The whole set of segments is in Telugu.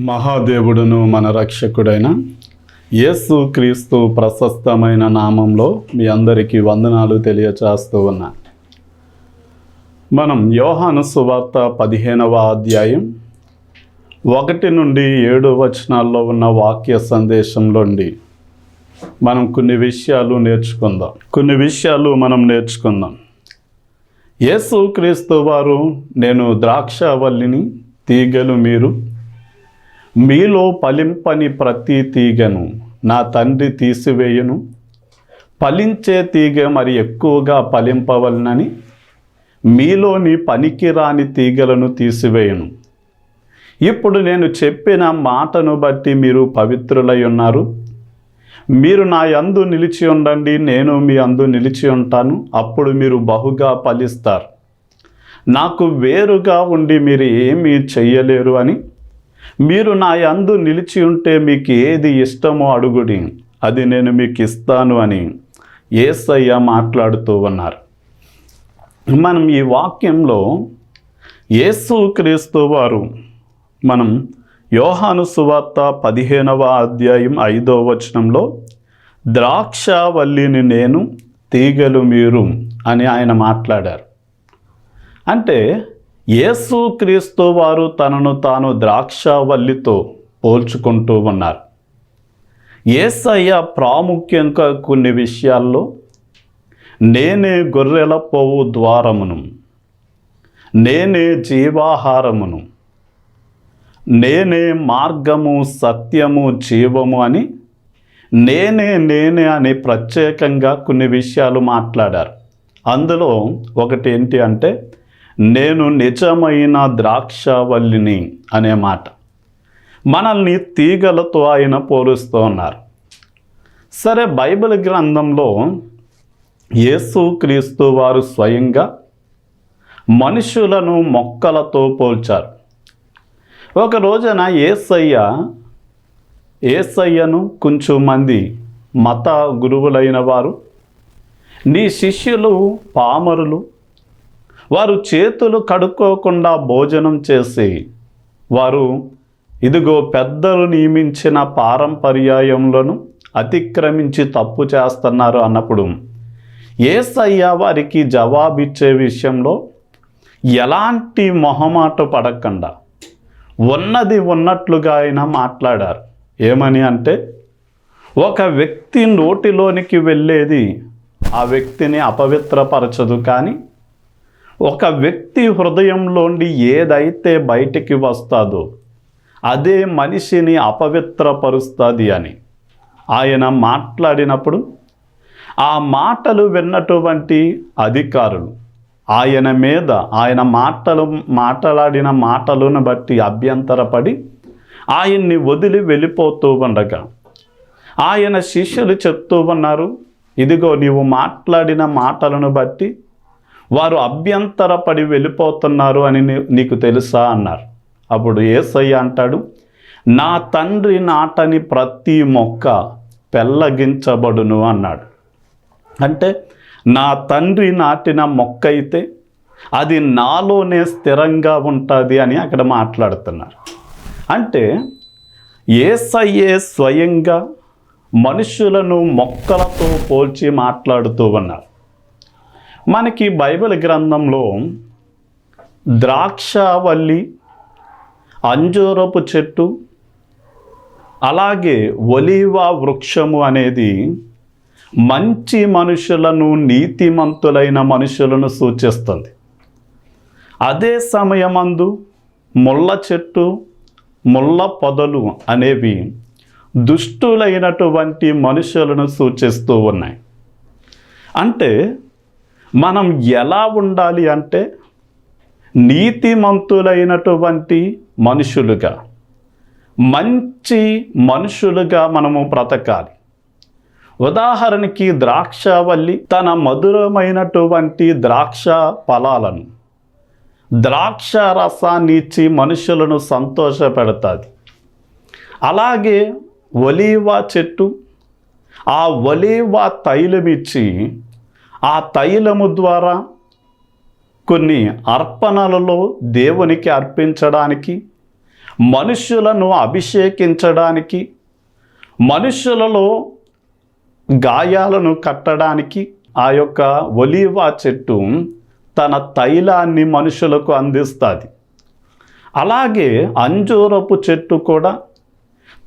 మహాదేవుడును మన రక్షకుడైన యేసు క్రీస్తు ప్రశస్తమైన నామంలో మీ అందరికీ వందనాలు తెలియచేస్తూ ఉన్నా. మనం యోహాను సువార్త 15వ అధ్యాయం 1 నుండి 7 వచనాల్లో ఉన్న వాక్య సందేశంలోండి మనం కొన్ని విషయాలు నేర్చుకుందాం. యేసు క్రీస్తు వారు, నేను ద్రాక్షవల్లిని, తీగలు మీరు. మీలో ఫలింపని ప్రతి తీగను నా తండ్రి తీసివేయును. ఫలించే తీగ మరి ఎక్కువగా ఫలింపవలనని మీలోని పనికిరాని తీగలను తీసివేయును. ఇప్పుడు నేను చెప్పిన మాటను బట్టి మీరు పవిత్రులై ఉన్నారు. మీరు నా యందు నిలిచి ఉండండి, నేను మీ యందు నిలిచి ఉంటాను. అప్పుడు మీరు బహుగా ఫలిస్తారు. నాకు వేరుగా ఉండి మీరు ఏమీ చెయ్యలేరు అని, మీరు నా యందు నిలిచి ఉంటే మీకు ఏది ఇష్టమో అడుగుడి, అది నేను మీకు ఇస్తాను అని యేసయ్య మాట్లాడుతూ ఉన్నారు. మనం ఈ వాక్యంలో యేసు క్రీస్తు వారు, మనం యోహాను సువార్త 15వ అధ్యాయం 5వ వచనంలో ద్రాక్షవల్లిని నేను, తీగలు మీరు అని ఆయన మాట్లాడారు. అంటే యేసు క్రీస్తు వారు తనను తాను ద్రాక్షవల్లితో పోల్చుకుంటూ ఉన్నారు. యేసయ్య ప్రాముఖ్యంగా కొన్ని విషయాల్లో నేనే గొర్రెల పోవు ద్వారమును, నేనే జీవాహారమును, నేనే మార్గము సత్యము జీవము అని నేనే అని ప్రత్యేకంగా కొన్ని విషయాలు మాట్లాడారు. అందులో ఒకటి ఏంటి అంటే, నేను నిజమైన ద్రాక్షవల్లిని అనే మాట. మనల్ని తీగలతో ఆయన పోలుస్తూ ఉన్నారు. సరే, బైబిల్ గ్రంథంలో యేసు క్రీస్తు వారు స్వయంగా మనుషులను మొక్కలతో పోల్చారు. ఒక రోజున యేసయ్యను కొంచెం మంది మత గురువులైన వారు, నీ శిష్యులు పామరులు, వారు చేతులు కడుక్కోకుండా భోజనం చేసి వారు ఇదిగో పెద్దలు నియమించిన పారంపర్యాయములను అతిక్రమించి తప్పు చేస్తున్నారు అన్నప్పుడు యేసయ్య వారికి జవాబిచ్చే విషయంలో ఎలాంటి మొహమాట పడకుండా ఉన్నది ఉన్నట్లుగా ఆయన మాట్లాడారు. ఏమని అంటే, ఒక వ్యక్తి నోటిలోనికి వెళ్ళేది ఆ వ్యక్తిని అపవిత్రపరచదు, కానీ ఒక వ్యక్తి హృదయంలోండి ఏదైతే బయటికి వస్తుందో అదే మనిషిని అపవిత్రపరుస్తుంది అని ఆయన మాట్లాడినప్పుడు ఆ మాటలు విన్నటువంటి అధికారులు ఆయన మాట్లాడిన మాటలను బట్టి అభ్యంతరపడి ఆయన్ని వదిలి వెళ్ళిపోతూ ఉండగా ఆయన శిష్యులు చెప్తూ ఉన్నారు, ఇదిగో నీవు మాట్లాడిన మాటలను బట్టి వారు అభ్యంతరపడి వెళ్ళిపోతున్నారు అని నీకు తెలుసా అన్నారు. అప్పుడు యేసయ్య అంటాడు, నా తండ్రి నాటని ప్రతి మొక్క పెళ్ళగించబడును అన్నాడు. అంటే నా తండ్రి నాటిన మొక్క అయితే అది నాలోనే స్థిరంగా ఉంటుంది అని అక్కడ మాట్లాడుతున్నారు. అంటే యేసయ్యే స్వయంగా మనుషులను మొక్కలతో పోల్చి మాట్లాడుతూ ఉన్నారు. మనకి బైబిల్ గ్రంథంలో ద్రాక్షవల్లి, అంజూరపు చెట్టు, అలాగే ఒలీవ వృక్షము అనేది మంచి మనుషులను, నీతిమంతులైన మనుషులను సూచిస్తుంది. అదే సమయమందు ముళ్ళ చెట్టు, ముళ్ళ పొదలు అనేవి దుష్టులైనటువంటి మనుషులను సూచిస్తూ ఉన్నాయి. అంటే మనం ఎలా ఉండాలి అంటే, నీతిమంతులైనటువంటి మనుషులుగా, మంచి మనుషులుగా మనము బ్రతకాలి. ఉదాహరణకి ద్రాక్షవల్లి తన మధురమైనటువంటి ద్రాక్ష ఫలాలను, ద్రాక్ష రసాన్ని ఇచ్చి మనుషులను సంతోషపెడతాది. అలాగే ఒలీవ చెట్టు ఆ ఒలీవ తైలమిచ్చి ఆ తైలము ద్వారా కొన్ని అర్పణలలో దేవునికి అర్పించడానికి మనుష్యులను అభిషేకించడానికి, మనుష్యులలో గాయాలను కట్టడానికి ఆ యొక్క ఒలీవ చెట్టు తన తైలాన్ని మనుషులకు అందిస్తుంది. అలాగే అంజూరపు చెట్టు కూడా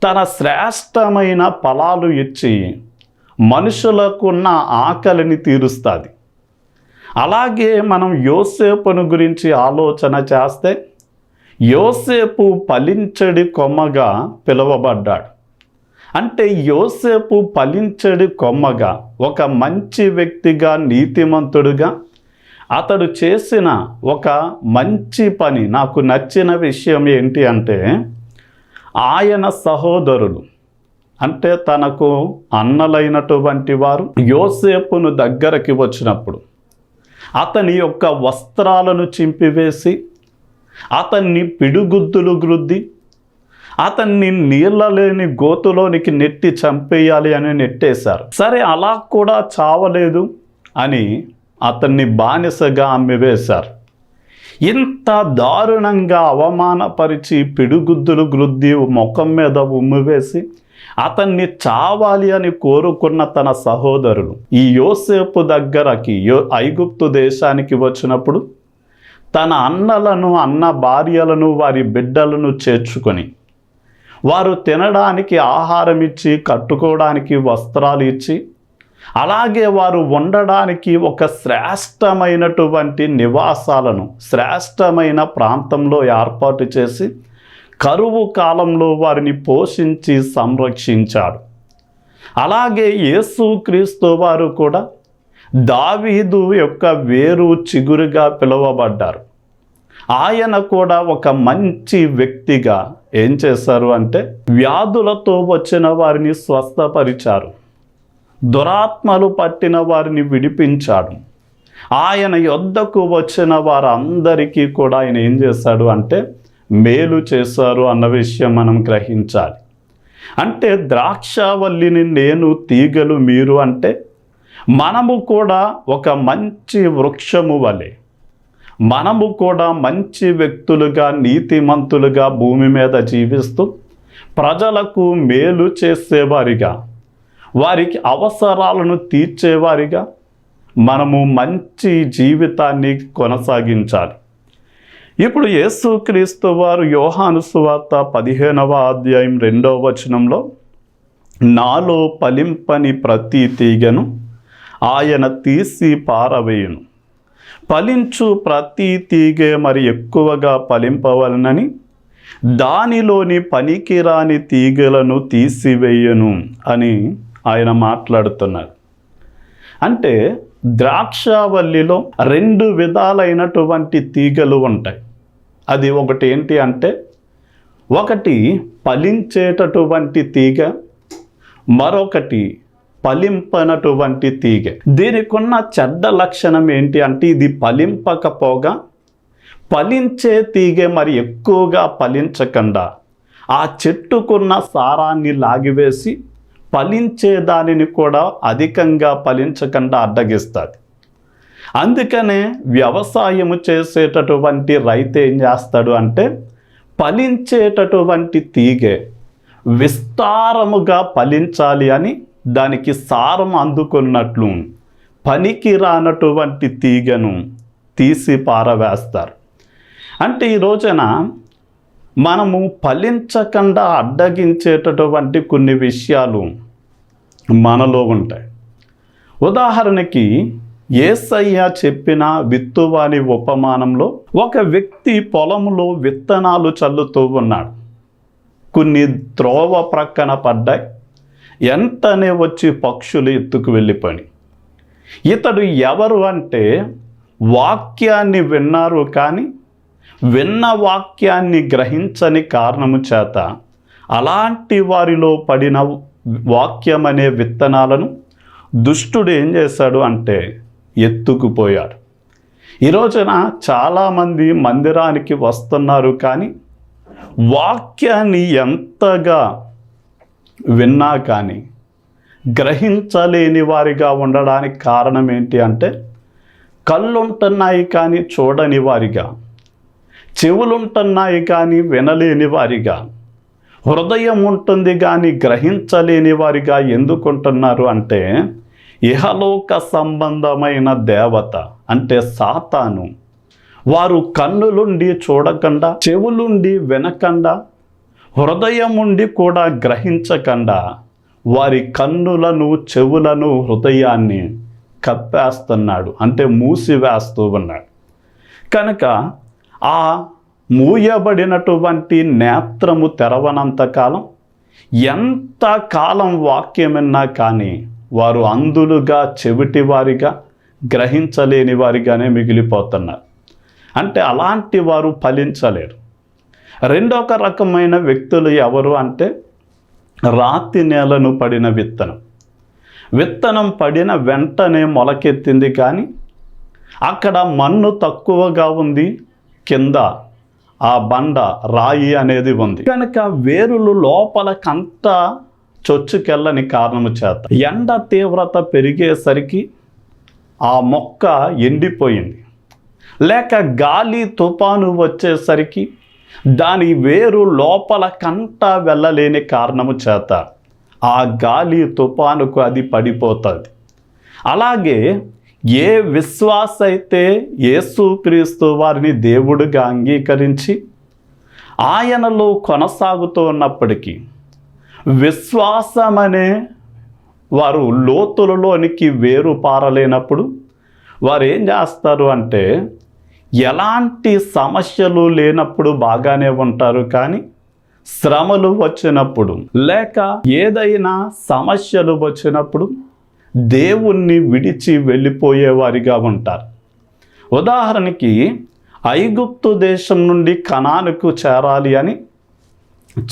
తన శ్రేష్టమైన ఫలాలు ఇచ్చి మనుషులకున్న ఆకలిని తీరుస్తుంది. అలాగే మనం యోసేపును గురించి ఆలోచన చేస్తే, యోసేపు ఫలించడి కొమ్మగా పిలువబడ్డాడు. అంటే యోసేపు ఫలించడి కొమ్మగా, ఒక మంచి వ్యక్తిగా, నీతిమంతుడుగా అతడు చేసిన ఒక మంచి పని, నాకు నచ్చిన విషయం ఏంటి అంటే, ఆయన సహోదరులు అంటే తనకు అన్నలైనటువంటి వారు యోసేపును దగ్గరికి వచ్చినప్పుడు అతని యొక్క వస్త్రాలను చింపివేసి అతన్ని పిడుగుద్దులు గ్రుద్ది అతన్ని నీళ్ళ లేని గోతులోనికి నెట్టి చంపేయాలి అని నెట్టేశారు. సరే, అలా కూడా చావలేదు అని అతన్ని బానిసగా అమ్మివేశారు. ఇంత దారుణంగా అవమానపరిచి పిడుగుద్దులు గ్రుద్ది ముఖం మీద ఉమ్మివేసి అతన్ని చావాలి అని కోరుకున్న తన సహోదరులు ఈ యోసేపు దగ్గరకి ఐగుప్తు దేశానికి వచ్చినప్పుడు తన అన్నలను, అన్న భార్యలను, వారి బిడ్డలను చేర్చుకొని వారు తినడానికి ఆహారం ఇచ్చి, కట్టుకోవడానికి వస్త్రాలు ఇచ్చి, అలాగే వారు ఉండడానికి ఒక శ్రేష్టమైనటువంటి నివాసాలను శ్రేష్టమైన ప్రాంతంలో ఏర్పాటు చేసి కరువు కాలంలో వారిని పోషించి సంరక్షించాడు. అలాగే యేసుక్రీస్తు వారు కూడా దావీదు యొక్క వేరు చిగురుగా పిలువబడ్డారు. ఆయన కూడా ఒక మంచి వ్యక్తిగా ఏం చేశారు అంటే, వ్యాధులతో వచ్చిన వారిని స్వస్థపరిచారు, దురాత్మలు పట్టిన వారిని విడిపించాడు. ఆయన యొద్దకు వచ్చిన వారందరికీ కూడా ఆయన ఏం చేశాడు అంటే మేలు చేశారు అన్న విషయం మనం గ్రహించాలి. అంటే ద్రాక్షావల్లిని నేను, తీగలు మీరు అంటే మనము కూడా ఒక మంచి వృక్షము వలె, మనము కూడా మంచి వ్యక్తులుగా, నీతిమంతులుగా భూమి మీద జీవిస్తూ ప్రజలకు మేలు చేసేవారిగా, వారికి అవసరాలను తీర్చేవారిగా మనము మంచి జీవితాన్ని కొనసాగించాలి. ఇప్పుడు యేసుక్రీస్తు వారు యోహాను సువార్త 15వ అధ్యాయం 2వ వచనంలో, నాలో ఫలింపని ప్రతి తీగను ఆయన తీసి పారవేయును, ఫలించు ప్రతి తీగె మరి ఎక్కువగా ఫలింపవలనని దానిలోని పనికిరాని తీగలను తీసివేయను అని ఆయన మాట్లాడుతున్నారు. అంటే ద్రాక్షావల్లిలో 2 విధాలైనటువంటి తీగలు ఉంటాయి. అది ఒకటి ఏంటి అంటే, ఒకటి ఫలించేటటువంటి తీగ, మరొకటి ఫలింపనటువంటి తీగ. దీనికి ఉన్న చెడ్డ లక్షణం ఏంటి అంటే, ఇది ఫలింపకపోగా ఫలించే తీగ మరి ఎక్కువగా ఫలించకుండా ఆ చెట్టుకున్న సారాన్ని లాగివేసి ఫలించే దానిని కూడా అధికంగా ఫలించకుండా అడ్డగిస్తుంది. అందుకనే వ్యవసాయము చేసేటటువంటి రైతు ఏం చేస్తాడు అంటే, ఫలించేటటువంటి తీగె విస్తారముగా ఫలించాలి అని దానికి సారం అందుకున్నట్లు పనికి రానటువంటి తీగను తీసి పారవేస్తారు. అంటే ఈ రోజున మనము ఫలించకుండా అడ్డగించేటటువంటి కొన్ని విషయాలు మనలో ఉంటాయి. ఉదాహరణకి యేసయ్య చెప్పిన విత్తువాని ఉపమానంలో ఒక వ్యక్తి పొలంలో విత్తనాలు చల్లుతూ ఉన్నాడు. కొన్ని త్రోవ ప్రక్కన పడ్డాయి, వెంటనే వచ్చి పక్షులు ఎత్తుకు వెళ్ళిపోయి. ఇతడు ఎవరు అంటే, వాక్యాన్ని విన్నారు కానీ విన్న వాక్యాన్ని గ్రహించని కారణము చేత అలాంటి వారిలో పడిన వాక్యం అనే విత్తనాలను దుష్టుడు ఏం చేశాడు అంటే ఎత్తుకుపోయాడు. ఈ రోజున చాలామంది మందిరానికి వస్తున్నారు కానీ వాక్యాన్ని ఎంతగా విన్నా కానీ గ్రహించలేని వారిగా ఉండడానికి కారణం ఏంటి అంటే, కళ్ళుంటున్నాయి కానీ చూడని వారిగా, చెవులుంటున్నాయి కానీ వినలేని వారిగా, హృదయం ఉంటుంది కానీ గ్రహించలేని వారిగా ఎందుకుంటున్నారు అంటే, ఇహలోక సంబంధమైన దేవత అంటే సాతాను వారు కన్నులుండి చూడకుండా, చెవులుండి వినకుండా, హృదయం ఉండి కూడా గ్రహించకుండా వారి కన్నులను, చెవులను, హృదయాన్ని కప్పేస్తున్నాడు, అంటే మూసివేస్తూ ఉన్నాడు. కనుక ఆ మూయబడినటువంటి నేత్రము తెరవనంతకాలం ఎంత కాలం వాక్యం విన్నా కానీ వారు అంధులుగా, చెవిటి వారిగా, గ్రహించలేని వారిగానే మిగిలిపోతున్నారు. అంటే అలాంటి వారు ఫలించలేరు. రెండొక రకమైన వ్యక్తులు ఎవరు అంటే, రాతి నేలను పడిన విత్తనం. విత్తనం పడిన వెంటనే మొలకెత్తింది కానీ అక్కడ మన్ను తక్కువగా ఉంది, కింద ఆ బండ రాయి అనేది ఉంది కనుక వేరులు లోపలకంతా చొచ్చుకెళ్ళని కారణము చేత ఎండ తీవ్రత పెరిగేసరికి ఆ మొక్క ఎండిపోయింది, లేక గాలి తుఫాను వచ్చేసరికి దాని వేరు లోపలకంతా వెళ్ళలేని కారణము చేత ఆ గాలి తుఫానుకు అది పడిపోతుంది. అలాగే ఏ విశ్వాస అయితే యేసుక్రీస్తు వారిని దేవుడిగా అంగీకరించి ఆయనలో కొనసాగుతూ ఉన్నప్పటికీ విశ్వాసమనే వారు లోతులలోనికి వేరు పారలేనప్పుడు వారు ఏం చేస్తారు అంటే, ఎలాంటి సమస్యలు లేనప్పుడు బాగానే ఉంటారు, కానీ శ్రమలు వచ్చినప్పుడు లేక ఏదైనా సమస్యలు వచ్చినప్పుడు దేవుణ్ణి విడిచి వెళ్ళిపోయేవారిగా ఉంటారు. ఉదాహరణకి ఐగుప్తు దేశం నుండి కనానుకు చేరాలి అని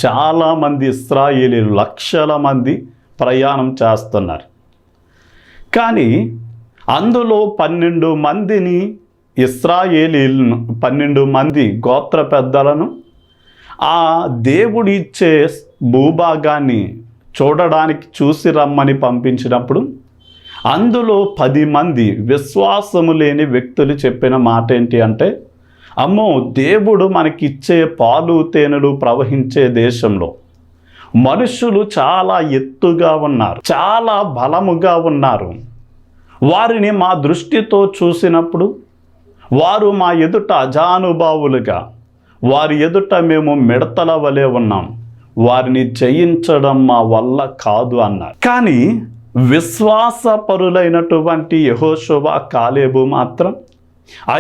చాలామంది ఇశ్రాయేలీలు లక్షల మంది ప్రయాణం చేస్తున్నారు. కానీ అందులో 12 మందిని ఇశ్రాయేలీలను 12 మంది గోత్ర పెద్దలను ఆ దేవుడిచ్చే భూభాగాన్ని చూడడానికి చూసి రమ్మని పంపించినప్పుడు అందులో 10 మంది విశ్వాసము లేని వ్యక్తులు చెప్పిన మాట ఏంటి అంటే, అమ్మో, దేవుడు మనకిచ్చే పాలు తేనెలు ప్రవహించే దేశంలో మనుషులు చాలా ఎత్తుగా ఉన్నారు, చాలా బలముగా ఉన్నారు, వారిని మా దృష్టితో చూసినప్పుడు వారు మా ఎదుట అజానుభావులుగా, వారి ఎదుట మేము మిడతల వలె ఉన్నాం, వారిని జయించడం మా వల్ల కాదు అన్నారు. కానీ విశ్వాసపరులైనటువంటి యెహోషువ, కాలేబు మాత్రం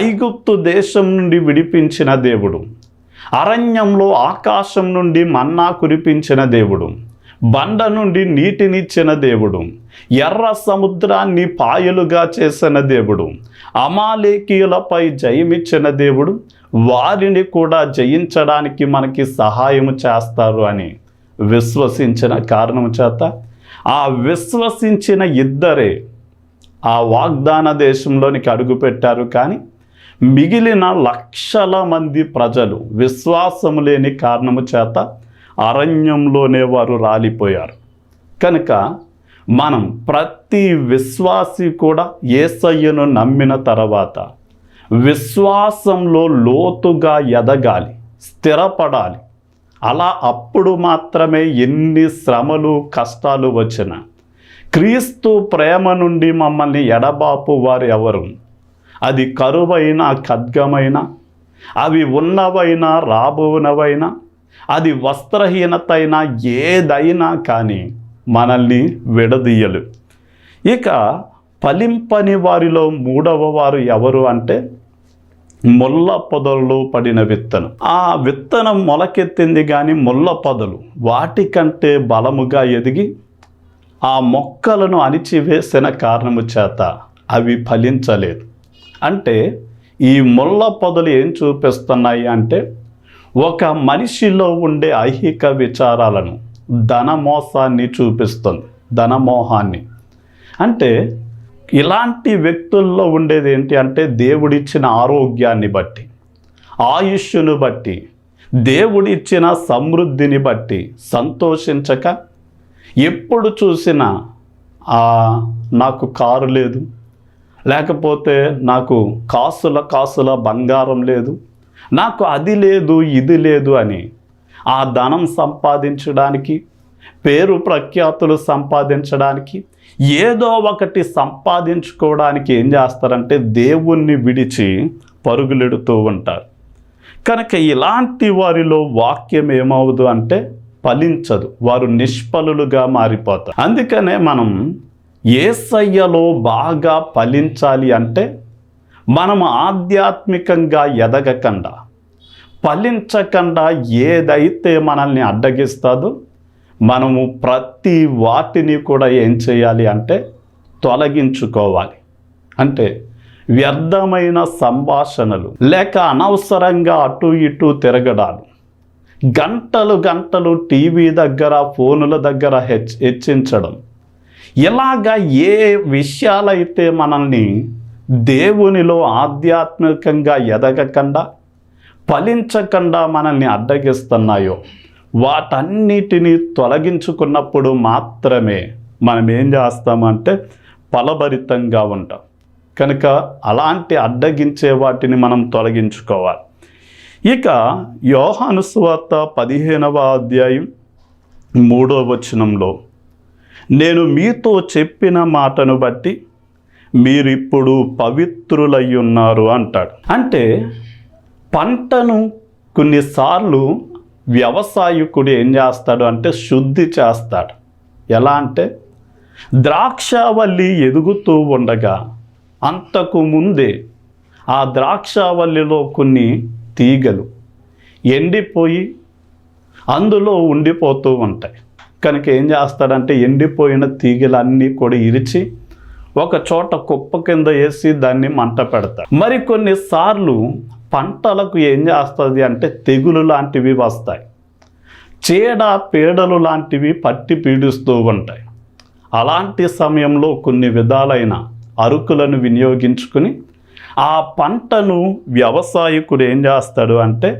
ఐగుప్తు దేశం నుండి విడిపించిన దేవుడు, అరణ్యంలో ఆకాశం నుండి మన్నా కురిపించిన దేవుడు, బండ నుండి నీటినిచ్చిన దేవుడు, ఎర్ర సముద్రాన్ని పాయలుగా చేసిన దేవుడు, అమాలేకీయులపై జయమిచ్చిన దేవుడు వారిని కూడా జయించడానికి మనకి సహాయము చేస్తారు అని విశ్వసించిన కారణం చేత ఆ విశ్వసించిన ఇద్దరే ఆ వాగ్దాన దేశంలోనికి అడుగుపెట్టారు. కానీ మిగిలిన లక్షల మంది ప్రజలు విశ్వాసము లేని కారణము చేత అరణ్యంలోనే వారు రాలిపోయారు. కనుక మనం ప్రతి విశ్వాసి కూడా యేసయ్యను నమ్మిన తర్వాత విశ్వాసంలో లోతుగా ఎదగాలి, స్థిరపడాలి. అలా అప్పుడు మాత్రమే ఎన్ని శ్రమలు, కష్టాలు వచ్చినా క్రీస్తు ప్రేమ నుండి మమ్మల్ని ఎడబాపు వారు ఎవరు, అది కరువైనా, ఖడ్గమైనా, అవి ఉన్నవైనా, రాబోనవైనా, అది వస్త్రహీనతైనా, ఏదైనా కానీ మనల్ని విడదీయలు. ఇక ఫలింపని వారిలో 3వ వారు ఎవరు అంటే, ముళ్ళ పొదల్లో పడిన విత్తనం. ఆ విత్తనం మొలకెత్తింది కానీ ముళ్ళ పొదలు వాటికంటే బలముగా ఎదిగి ఆ మొక్కలను అణిచివేసిన కారణము చేత అవి ఫలించలేదు. అంటే ఈ ముళ్ళ పొదలు ఏం చూపిస్తున్నాయి అంటే, ఒక మనిషిలో ఉండే ఐహిక విచారాలను, ధనమోసాన్ని చూపిస్తుంది, ధనమోహాన్ని. అంటే ఇలాంటి వ్యక్తుల్లో ఉండేది ఏంటి అంటే, దేవుడిచ్చిన ఆరోగ్యాన్ని బట్టి, ఆయుష్ను బట్టి, దేవుడిచ్చిన సమృద్ధిని బట్టి సంతోషించక ఎప్పుడు చూసినా నాకు కారు లేదు, లేకపోతే నాకు కాసుల బంగారం లేదు, నాకు అది లేదు ఇది లేదు అని ఆ ధనం సంపాదించడానికి, పేరు ప్రఖ్యాతులు సంపాదించడానికి, ఏదో ఒకటి సంపాదించుకోవడానికి ఏం చేస్తారంటే దేవుణ్ణి విడిచి పరుగులెడుతూ ఉంటారు. కనుక ఇలాంటి వారిలో వాక్యం ఏమవుదు అంటే ఫలించదు, వారు నిష్ఫలులుగా మారిపోతారు. అందుకనే మనం యేసయ్యలో బాగా ఫలించాలి అంటే మనం ఆధ్యాత్మికంగా ఎదగకుండా, ఫలించకుండా ఏదైతే మనల్ని అడ్డగిస్తుందో మనము ప్రతి వాటిని కూడా ఏం చేయాలి అంటే తొలగించుకోవాలి. అంటే వ్యర్థమైన సంభాషణలు, లేక అనవసరంగా అటు ఇటు తిరగడాలు, గంటలు గంటలు టీవీ దగ్గర, ఫోనుల దగ్గర హెచ్చించడం, ఇలాగా ఏ విషయాలైతే మనల్ని దేవునిలో ఆధ్యాత్మికంగా ఎదగకుండా, ఫలించకుండా మనల్ని అడ్డగిస్తున్నాయో వాటన్నిటినీ తొలగించుకున్నప్పుడు మాత్రమే మనం ఏం చేస్తామంటే ఫలభరితంగా ఉంటాం. కనుక అలాంటి అడ్డగించే వాటిని మనం తొలగించుకోవాలి. ఇక యోహాను సువార్త 15వ అధ్యాయం 3వ వచనంలో, నేను మీతో చెప్పిన మాటను బట్టి మీరిప్పుడు పవిత్రులై ఉన్నారు అంటాడు. అంటే పంటను కొన్నిసార్లు వ్యవసాయకుడు ఏం చేస్తాడు అంటే శుద్ధి చేస్తాడు. ఎలా అంటే ద్రాక్షావల్లి ఎదుగుతూ ఉండగా అంతకు ముందే ఆ ద్రాక్షావల్లిలో కొన్ని తీగలు ఎండిపోయి అందులో ఉండిపోతూ ఉంటాయి. కనుక ఏం చేస్తాడంటే ఎండిపోయిన తీగలన్నీ కూడా ఇరిచి ఒక చోట కుప్ప కింద వేసి దాన్ని మంట పెడతాడు. మరికొన్నిసార్లు పంటలకు ఏం చేస్తుంది అంటే తెగులు లాంటివి వస్తాయి, చీడ పీడలు లాంటివి పట్టి పీడిస్తూ ఉంటాయి. అలాంటి సమయంలో కొన్ని విధాలైన అరుకులను వినియోగించుకుని ఆ పంటను వ్యవసాయకుడు ఏం చేస్తాడు అంటే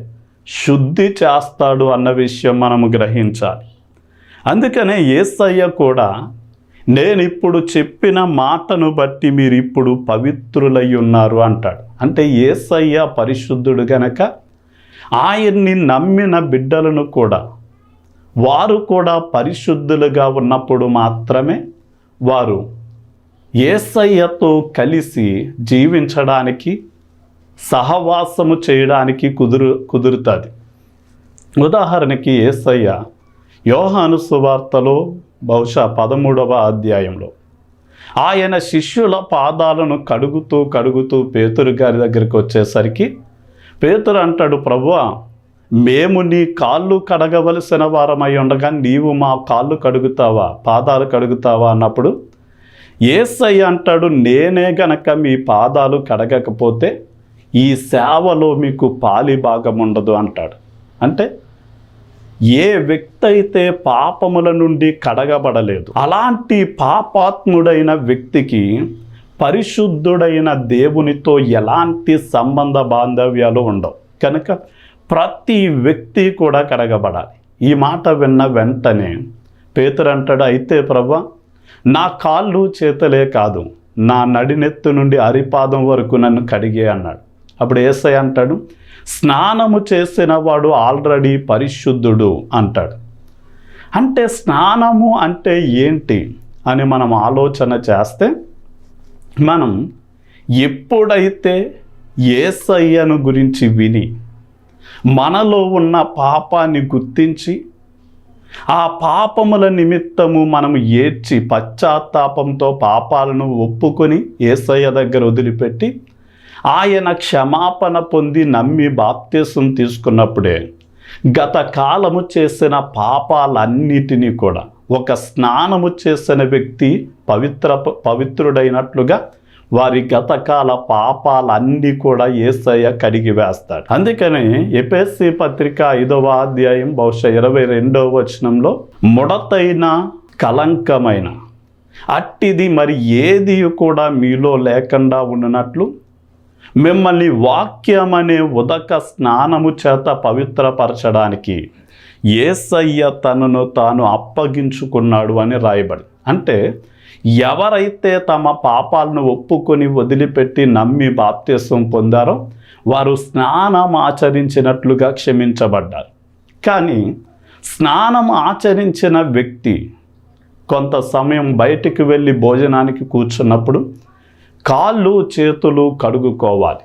శుద్ధి చేస్తాడు అన్న విషయం మనము గ్రహించాలి. అందుకనే యేసయ్య కూడా నేను ఇప్పుడు చెప్పిన మాటను బట్టి మీరు ఇప్పుడు పవిత్రులై ఉన్నారు అంటాడు. అంటే యేసయ్య పరిశుద్ధుడు గనక ఆయన్ని నమ్మిన బిడ్డలను కూడా వారు కూడా పరిశుద్ధులుగా ఉన్నప్పుడు మాత్రమే వారు యేసయ్యతో కలిసి జీవించడానికి, సహవాసము చేయడానికి కుదురుతుంది. ఉదాహరణకి యేసయ్య యోహాను సువార్తలో బహుశా 13వ అధ్యాయంలో ఆయన శిష్యుల పాదాలను కడుగుతూ పేతురు గారి దగ్గరికి వచ్చేసరికి పేతురు అంటాడు, ప్రభువా, మేము నీ కాళ్ళు కడగవలసిన వారమై ఉండగా నీవు మా కాళ్ళు కడుగుతావా, పాదాలు కడుగుతావా అన్నప్పుడు యేసయ్య అంటాడు, నేనే గనక మీ పాదాలు కడగకపోతే ఈ సేవలో మీకు పాలి భాగం ఉండదు అంటాడు. అంటే ఏ వ్యక్తి అయితే పాపముల నుండి కడగబడలేదు, అలాంటి పాపాత్ముడైన వ్యక్తికి పరిశుద్ధుడైన దేవునితో ఎలాంటి సంబంధ బాంధవ్యాలు ఉండవు. కనుక ప్రతి వ్యక్తి కూడా కడగబడాలి. ఈ మాట విన్న వెంటనే పేతురు అంటాడు, అయితే ప్రభువా, నా కాళ్ళు చేతులే కాదు, నా నడినెత్తు నుండి అరిపాదం వరకు నన్ను కడిగే అన్నాడు. అప్పుడు యేసయ్య అంటాడు, స్నానము చేసిన వాడు ఆల్రెడీ పరిశుద్ధుడు అంటాడు. అంటే స్నానము అంటే ఏంటి అని మనం ఆలోచన చేస్తే, మనం ఎప్పుడైతే యేసయ్యను గురించి విని మనలో ఉన్న పాపాన్ని గుర్తించి ఆ పాపముల నిమిత్తము మనము ఏడ్చి పశ్చాత్తాపంతో పాపాలను ఒప్పుకొని యేసయ్య దగ్గర వదిలిపెట్టి ఆయన క్షమాపణ పొంది నమ్మి బాప్తిసం తీసుకున్నప్పుడే గత కాలము చేసిన పాపాలన్నిటినీ కూడా ఒక స్నానము చేసిన వ్యక్తి పవిత్రుడైనట్లుగా వారి గతకాల పాపాలన్నీ కూడా యేసయ్య కడిగి వేస్తాడు. అందుకని ఎఫెసీ పత్రిక 5వ అధ్యాయం బహుశా 22వ వచనంలో, ముడతైన కలంకమైన అట్టిది మరి ఏది కూడా మీలో లేకుండా ఉన్నట్లు మిమ్మల్ని వాక్యమనే ఉదక స్నానము చేత పవిత్రపరచడానికి యేసయ్య తనను తాను అప్పగించుకున్నాడు అని రాయబడి. అంటే ఎవరైతే తమ పాపాలను ఒప్పుకొని వదిలిపెట్టి నమ్మి బాప్తిసం పొందారో వారు స్నానం ఆచరించినట్లుగా క్షమించబడ్డారు. కానీ స్నానం ఆచరించిన వ్యక్తి కొంత సమయం బయటికి వెళ్ళి భోజనానికి కూర్చున్నప్పుడు కాళ్ళు చేతులు కడుగుకోవాలి.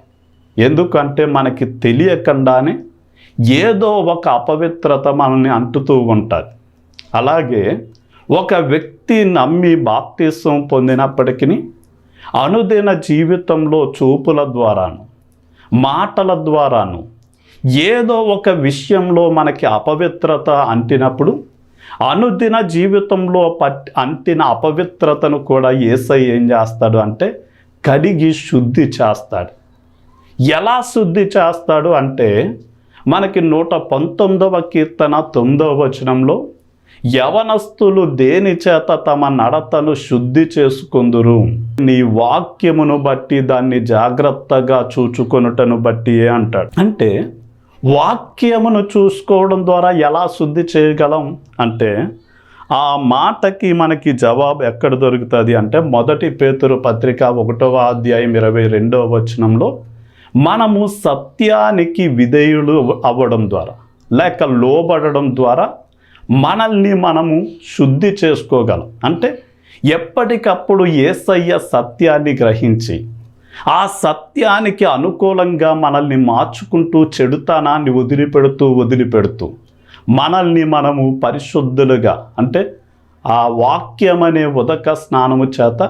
ఎందుకంటే మనకి తెలియకుండానే ఏదో ఒక అపవిత్రత మనల్ని అంటుతూ ఉంటుంది. అలాగే ఒక వ్యక్తి నమ్మి బాప్తిసం పొందినప్పటికీ అనుదిన జీవితంలో చూపుల ద్వారాను మాటల ద్వారాను ఏదో ఒక విషయంలో మనకి అపవిత్రత అంటినప్పుడు అనుదిన జీవితంలో అంటిన అపవిత్రతను కూడా యేసయ్య ఏం చేస్తాడు అంటే కడిగి శుద్ధి చేస్తాడు. ఎలా శుద్ధి చేస్తాడు అంటే మనకి 119వ కీర్తన 9వ వచనంలో యవనస్తులు దేని చేత తమ నడతను శుద్ధి చేసుకుందురు, నీ వాక్యమును బట్టి దాన్ని జాగ్రత్తగా చూచుకొనుటను బట్టి అంటాడు. అంటే వాక్యమును చూసుకోవడం ద్వారా ఎలా శుద్ధి చేయగలం అంటే ఆ మాటకి మనకి జవాబు ఎక్కడ దొరుకుతుంది అంటే 1 పేతురు పత్రిక 1వ అధ్యాయం 22వ వచనంలో మనము సత్యానికి విధేయులు అవ్వడం ద్వారా లేక లోబడడం ద్వారా మనల్ని మనము శుద్ధి చేసుకోగలం. అంటే ఎప్పటికప్పుడు యేసయ్య సత్యాన్ని గ్రహించి ఆ సత్యానికి అనుకూలంగా మనల్ని మార్చుకుంటూ చెడుతనాన్ని వదిలిపెడుతూ మనల్ని మనము పరిశుద్ధులుగా అంటే ఆ వాక్యం అనే ఉదక స్నానము చేత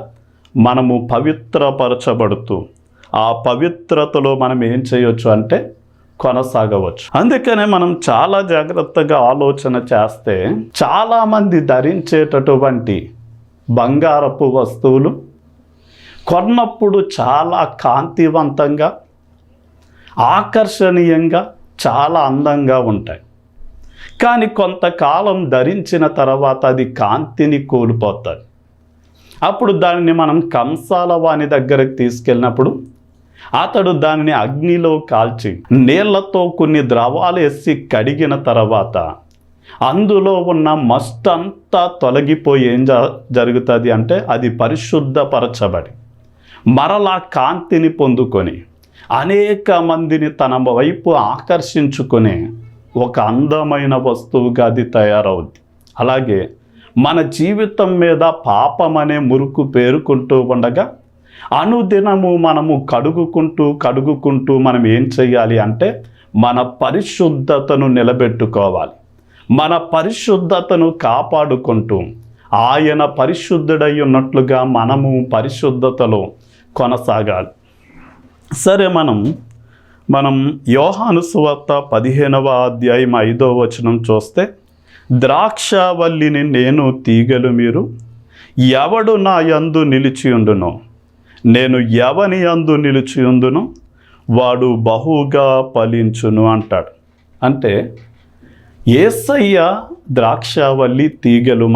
మనము పవిత్రపరచబడుతూ ఆ పవిత్రతలో మనం ఏం చేయొచ్చు అంటే కొనసాగవచ్చు. అందుకనే మనం చాలా జాగ్రత్తగా ఆలోచన చేస్తే చాలామంది ధరించేటటువంటి బంగారపు వస్తువులు కొన్నప్పుడు చాలా కాంతివంతంగా ఆకర్షణీయంగా చాలా అందంగా ఉంటాయి. కానీ కొంతకాలం ధరించిన తర్వాత అది కాంతిని కోల్పోతుంది. అప్పుడు దానిని మనం కంసాల వాని దగ్గరకు తీసుకెళ్ళినప్పుడు అతడు దానిని అగ్నిలో కాల్చి నీళ్లతో కొన్ని ద్రవాలు వేసి కడిగిన తర్వాత అందులో ఉన్న మస్ట్ అంతా తొలగిపోయి ఏం జరుగుతుంది అంటే అది పరిశుద్ధపరచబడి మరలా కాంతిని పొందుకొని అనేక మందిని తన వైపు ఆకర్షించుకునే ఒక అందమైన వస్తువుగా అది తయారవుద్ది. అలాగే మన జీవితం మీద పాపం అనే మురుకు పేరుకుంటూ ఉండగా అనుదినము మనము కడుగుకుంటూ మనం ఏం చేయాలి అంటే మన పరిశుద్ధతను నిలబెట్టుకోవాలి. మన పరిశుద్ధతను కాపాడుకుంటూ ఆయన పరిశుద్ధుడై ఉన్నట్లుగా మనము పరిశుద్ధతలో కొనసాగాలి. సరే, మనం యోహాను సువార్త 15వ అధ్యాయం 5వ వచనం చూస్తే ద్రాక్షావల్లిని నేను తీగలు మీరు, ఎవడు నా యందు నిలిచియుండునో నేను ఎవని యందు నిలిచియుందునో వాడు బహుగా ఫలించును అంటాడు. అంటే యేసయ్య ద్రాక్షావల్లి తీగలు.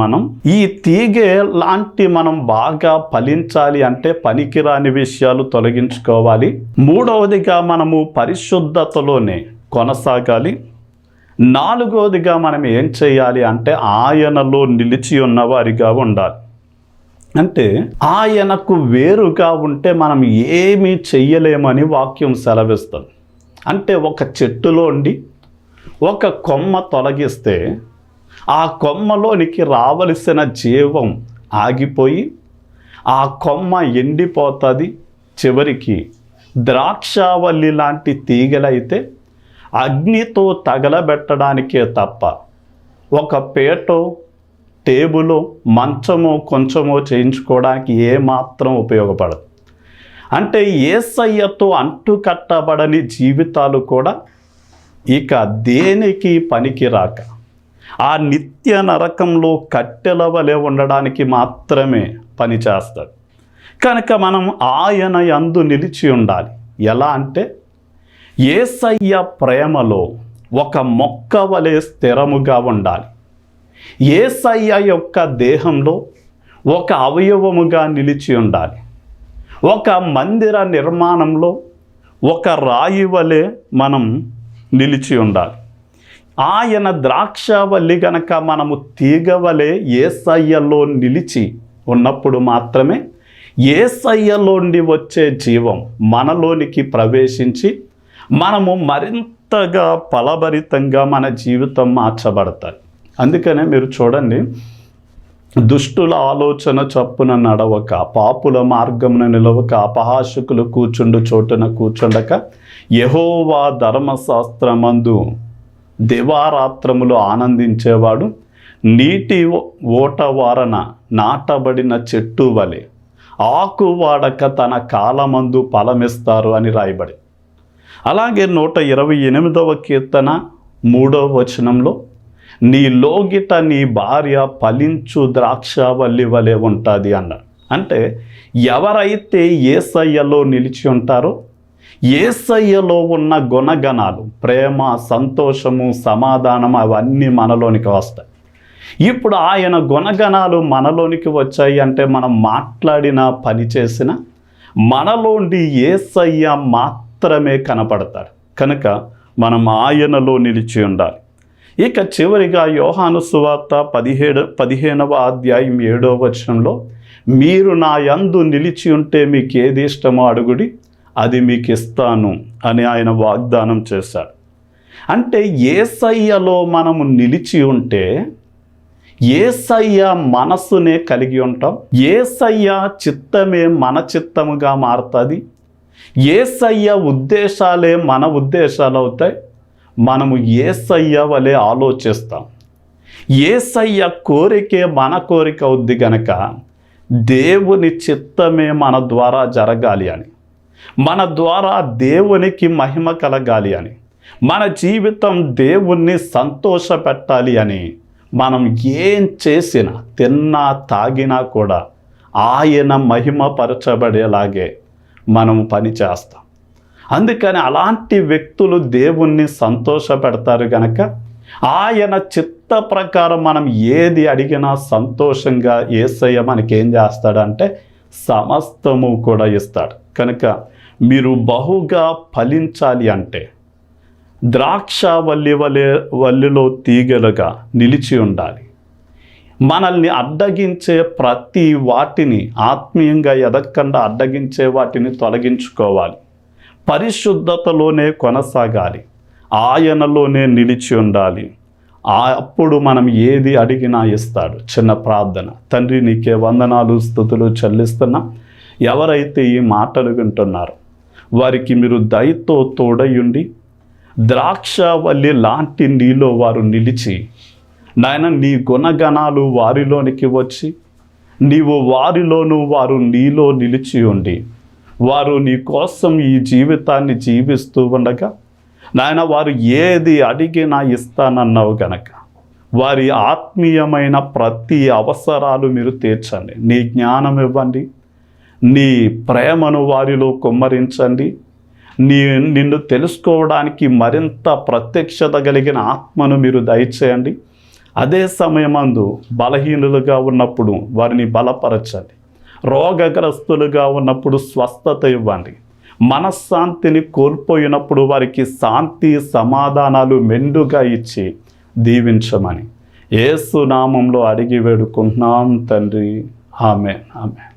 ఈ తీగె లాంటి మనం బాగా ఫలించాలి అంటే పనికిరాని విషయాలు తొలగించుకోవాలి. మూడవదిగా మనము పరిశుద్ధతలోనే కొనసాగాలి. నాలుగవదిగా మనం ఏం చేయాలి అంటే ఆయనలో నిలిచి ఉన్నవారిగా ఉండాలి. అంటే ఆయనకు వేరుగా ఉంటే మనం ఏమీ చెయ్యలేమని వాక్యం సెలవిస్తుంది. అంటే ఒక చెట్టులోండి ఒక కొమ్మ తొలగిస్తే ఆ కొమ్మలోనికి రావలసిన జీవం ఆగిపోయి ఆ కొమ్మ ఎండిపోతుంది. చివరికి ద్రాక్షావల్లి లాంటి తీగలైతే అగ్నితో తగలబెట్టడానికే తప్ప ఒక పీటో టేబులో మంచమో కొంచెమో చేయించుకోవడానికి ఏమాత్రం ఉపయోగపడదు. అంటే యేసయ్యతో అంటుకట్టబడని జీవితాలు కూడా ఇక దేనికి పనికి రాక ఆ నిత్య నరకంలో కట్టెల వలె ఉండడానికి మాత్రమే పనిచేస్తాడు. కనుక మనం ఆయన యందు నిలిచి ఉండాలి. ఎలా అంటే యేసయ్య ప్రేమలో ఒక మొక్క వలె స్థిరముగా ఉండాలి. యేసయ్య యొక్క దేహంలో ఒక అవయవముగా నిలిచి ఉండాలి. ఒక మందిర నిర్మాణంలో ఒక రాయి వలె మనం నిలిచి ఉండాలి. ఆయన ద్రాక్షావల్లి గనక మనము తీగవలే యేసయ్యలో నిలిచి ఉన్నప్పుడు మాత్రమే యేసయ్యలోండి వచ్చే జీవం మనలోనికి ప్రవేశించి మనము మరింతగా ఫలభరితంగా మన జీవితం మార్చబడతాయి. అందుకనే మీరు చూడండి, దుష్టుల ఆలోచన చప్పున నడవక, పాపుల మార్గమున నిలవక, అపహాసకులు కూర్చుండు చోటున కూర్చుండక, యెహోవా ధర్మశాస్త్రమందు దివారాత్రములు ఆనందించేవాడు నీటి ఓట వారన నాటబడిన చెట్టు వలె ఆకు వాడక తన కాలమందు ఫలమిస్తారు అని రాయబడి. అలాగే 128వ కీర్తన 3వ వచనంలో, నీ లోగిట నీ భార్య ఫలించు ద్రాక్షవల్లి వలె ఉంటుంది అన్నాడు. అంటే ఎవరైతే యేసయ్యలో నిలిచి ఉంటారో, యేసయ్యలో ఉన్న గుణగణాలు, ప్రేమ, సంతోషము, సమాధానం అవన్నీ మనలోనికి వస్తాయి. ఇప్పుడు ఆయన గుణగణాలు మనలోనికి వచ్చాయి అంటే మనం మాట్లాడిన పని చేసిన మనలోండి యేసయ్య మాత్రమే కనపడతాడు. కనుక మనం ఆయనలో నిలిచి ఉండాలి. ఇక చివరిగా యోహాను సువార్త 15వ అధ్యాయం 7వ వచనంలో, మీరు నా యందు నిలిచి ఉంటే మీకు ఏది ఇష్టమో అడుగుడి, అది మీకు ఇస్తాను అని ఆయన వాగ్దానం చేశాడు. అంటే యేసయ్యలో మనము నిలిచి ఉంటే యేసయ్య మనస్సునే కలిగి ఉంటాం. యేసయ్య చిత్తమే మన చిత్తముగా మారుతుంది. యేసయ్య ఉద్దేశాలే మన ఉద్దేశాలు అవుతాయి. మనము యేసయ్య వలె ఆలోచిస్తాం. యేసయ్య కోరికే మన కోరిక అవుద్ది గనక దేవుని చిత్తమే మన ద్వారా జరగాలి అని, మన ద్వారా దేవునికి మహిమ కలగాలి అని, మన జీవితం దేవుణ్ణి సంతోష పెట్టాలి అని మనం ఏం చేసినా, తిన్నా తాగినా కూడా ఆయన మహిమపరచబడేలాగే మనం పని చేస్తాం. అందుకని అలాంటి వ్యక్తులు దేవుణ్ణి సంతోష పెడతారు గనక ఆయన చిత్త ప్రకారం మనం ఏది అడిగినా సంతోషంగా యేసయ్య మనకేం చేస్తాడంటే సమస్తము కూడా ఇస్తాడు. కనుక మీరు బహుగా ఫలించాలి అంటే వల్లిలో తీగలుగా నిలిచి ఉండాలి. మనల్ని అడ్డగించే ప్రతి వాటిని, ఆత్మీయంగా ఎదగకుండా అడ్డగించే వాటిని తొలగించుకోవాలి. పరిశుద్ధతలోనే కొనసాగాలి. ఆయనలోనే నిలిచి ఉండాలి. అప్పుడు మనం ఏది అడిగినా ఇస్తాడు. చిన్న ప్రార్థన. తండ్రి, నీకే వందనాలు, స్తుతులు చెల్లిస్తున్నా. ఎవరైతే ఈ మాటలు వింటున్నారో వారికి మీరు దయతో తోడయుండి ద్రాక్షవల్లి లాంటి నీలో వారు నిలిచి, నాయన నీ గుణగణాలు వారిలోనికి వచ్చి నీవు వారిలోనూ వారు నీలో నిలిచి ఉండి వారు నీ కోసం ఈ జీవితాన్ని జీవిస్తూ ఉండగా, నాయన వారు ఏది అడిగినా ఇస్తానన్నావు గనక వారి ఆత్మీయమైన ప్రతి అవసరాలు మీరు తీర్చండి. నీ జ్ఞానం ఇవ్వండి, నీ ప్రేమను వారిలో కుమ్మరించండి, నిన్ను తెలుసుకోవడానికి మరింత ప్రత్యక్షత కలిగిన ఆత్మను మీరు దయచేయండి. అదే సమయమందు బలహీనులుగా ఉన్నప్పుడు వారిని బలపరచండి. రోగగ్రస్తులుగా ఉన్నప్పుడు స్వస్థత ఇవ్వండి. మనశ్శాంతిని కోల్పోయినప్పుడు వారికి శాంతి, సమాధానాలు మెండుగా ఇచ్చి దీవించమని యేసు నామంలో అడిగి వేడుకుంటున్నాం తండ్రి. ఆమేన్. ఆమేన్.